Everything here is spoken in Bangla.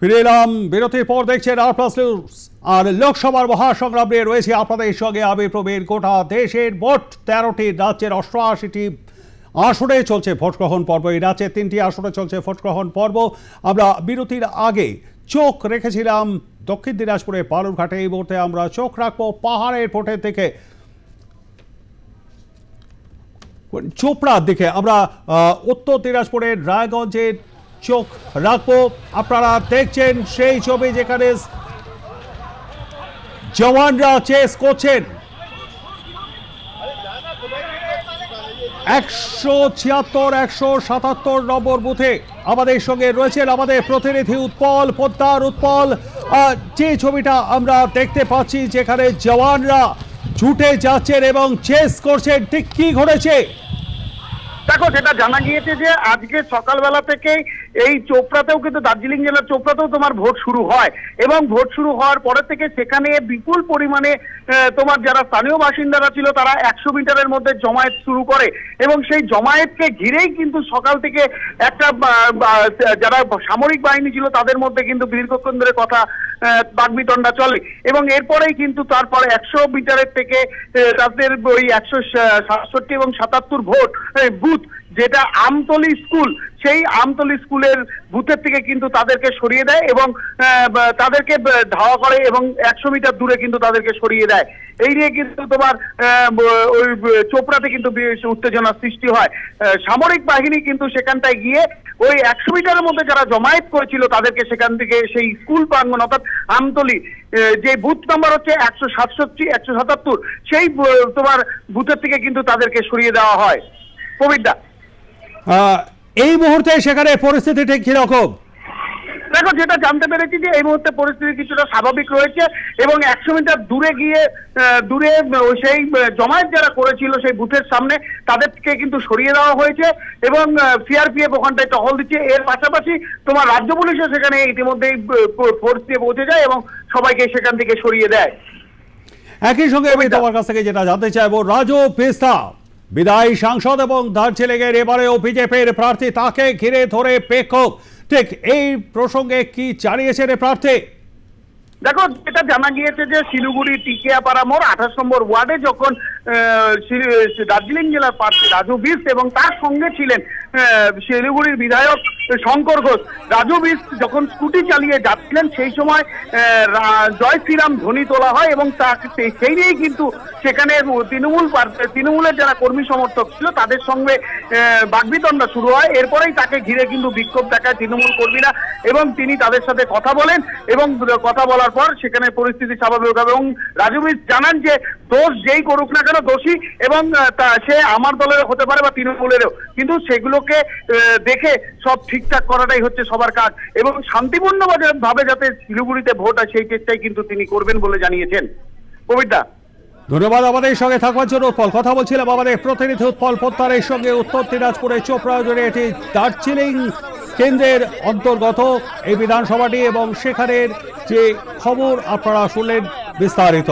ফিরে এলাম বিরতির পর। দেখছেন আর প্লাস নিউজ। আর লোকসভার মহাসংগ্রাম নিয়ে রয়েছে আপনাদের সঙ্গে আমি প্রবীণ। গোটা দেশের মোট 13টি রাজ্যের 88টি আসনে চলছে ভোট গ্রহণ পর্ব। এই রাজ্যে 3টি আসনে চলছে ভোট গ্রহণ পর্ব। আমরা বিরতির আগে চোখ রেখেছিলাম দক্ষিণ দিনাজপুরের বালুরঘাটে। এই মুহূর্তে আমরা চোখ রাখবো পাহাড়ের ভোটের দিকে, চোপড়ার দিকে। আমরা উত্তর দিনাজপুরের রায়গঞ্জের চোখ রাখবো। আপনারা দেখছেন সেই ছবি যেখানে জওয়ানরা চেস করছেন। 176-177 নম্বর বুথে আমাদের সঙ্গে রয়েছেন আমাদের প্রতিনিধি উৎপল পোদ্দার। উৎপল, যে ছবিটা আমরা দেখতে পাচ্ছি যেখানে জওয়ানরা ছুটে যাচ্ছেন এবং চেস করছেন, ঠিক কি ঘটেছে? দেখো, যেটা জানা গিয়েছে যে আজকে সকালবেলা থেকেই এই চোপড়াতেও, কিন্তু দার্জিলিং জেলার চোপড়াতেও তোমার ভোট শুরু হয় এবং ভোট শুরু হওয়ার পরে থেকে সেখানে বিপুল পরিমাণে তোমার যারা স্থানীয় বাসিন্দারা ছিল তারা 100 মিটারের মধ্যে জমায়েত শুরু করে এবং সেই জমায়েতকে ঘিরেই কিন্তু সকাল থেকে একটা যারা সামরিক বাহিনী ছিল তাদের মধ্যে কিন্তু দীর্ঘক্ষণ ধরে কথা বাগবিতণ্ডা চলে এবং এরপরেই কিন্তু তারপরে 100 মিটারের থেকে তাদের ওই 167 এবং 77 বুথ, যেটা আমতলী স্কুল, সেই আমতলী স্কুলের বুথের থেকে কিন্তু তাদেরকে সরিয়ে দেয় এবং তাদেরকে ধাওয়া করে এবং 100 মিটার দূরে কিন্তু তাদেরকে সরিয়ে দেয়। এই নিয়ে কিন্তু তোমার ওই চোপড়াতে কিন্তু উত্তেজনার সৃষ্টি হয়। সামরিক বাহিনী কিন্তু সেখানটায় গিয়ে ওই 100 মিটারের মধ্যে যারা জমায়েত করেছিল তাদেরকে সেখান থেকে সেই স্কুল প্রাঙ্গণ অর্থাৎ আমতলী যে বুথ নাম্বার হচ্ছে 167, 177, সেই তোমার বুথের থেকে কিন্তু তাদেরকে সরিয়ে দেওয়া হয়। প্রবীরদা, এই মুহূর্তে সেখানে পরিস্থিতি ঠিক কিরকম? দেখো, যেটা জানতে পেরেছি যে এই মুহূর্তে পরিস্থিতি কিছুটা স্বাভাবিক রয়েছে এবং 100 মিটার দূরে গিয়ে সেই জমায়েত যারা করেছিল সেই বুথের সামনে তাদেরকে কিন্তু সরিয়ে দেওয়া হয়েছে এবং সিআরপিএফ ওখানটায় টহল দিচ্ছে। এর পাশাপাশি তোমার রাজ্য পুলিশও সেখানে ইতিমধ্যেই ফোর্স দিয়ে পৌঁছে যায় এবং সবাইকে সেখান থেকে সরিয়ে দেয়। একই সঙ্গে আমি তোমার কাছ থেকে যেটা জানতে চাইবো, রাজু বিস্তা বিদায়ী সাংসদ এবং দার্জিলিংয়ের এবারেও বিজেপির প্রার্থী, তাকে ঘিরে ধরে বিক্ষোভ, ঠিক এই প্রসঙ্গে কি জানিয়েছেন প্রার্থী? দেখো, যেটা জানা গিয়েছে যে শিলিগুড়ি টিকিয়াপাড়া মোড় 28 নম্বর ওয়ার্ডে যখন দার্জিলিং জেলার প্রার্থী রাজু বিস্ত এবং তার সঙ্গে ছিলেন শিলিগুড়ির বিধায়ক শঙ্কর ঘোষ, রাজু বিস্ত যখন স্কুটি চালিয়ে যাচ্ছিলেন সেই সময় জয় শ্রীরাম ধ্বনি তোলা হয় এবং সেই নিয়েই কিন্তু সেখানে তৃণমূলের যারা কর্মী সমর্থক ছিল তাদের সঙ্গে বাগবিতণ্ডা শুরু হয়। এরপরেই তাকে ঘিরে কিন্তু বিক্ষোভ দেখায় তৃণমূল কর্মীরা এবং তিনি তাদের সাথে কথা বলেন এবং কথা বলার পর সেখানে পরিস্থিতি স্বাভাবিক হবে এবং রাজু বিস্ত জানান যে দোষ যেই করুক না কেন দোষী এবং সে আমার দলের হতে পারে বা তৃণমূলেরও, কিন্তু সেগুলোকে দেখে সব ঠিকঠাক করাটাই হচ্ছে সবার কাজ এবং শান্তিপূর্ণভাবে যাতে শিলিগুড়িতে ভোট হয় সেই চেষ্টাই কিন্তু তিনি করবেন বলে জানিয়েছেন। প্রবীরদা, ধন্যবাদ আমাদের সঙ্গে থাকবার জন্য। উৎপল, কথা বলছিলাম আমাদের প্রতিনিধি উৎপল পোদ্দারের সঙ্গে। উত্তর দিনাজপুরের চোপড়া জুড়ে এটি দার্জিলিং কেন্দ্রের অন্তর্গত এই বিধানসভাটি এবং সেখানের যে খবর আপনারা শুনলেন বিস্তারিত।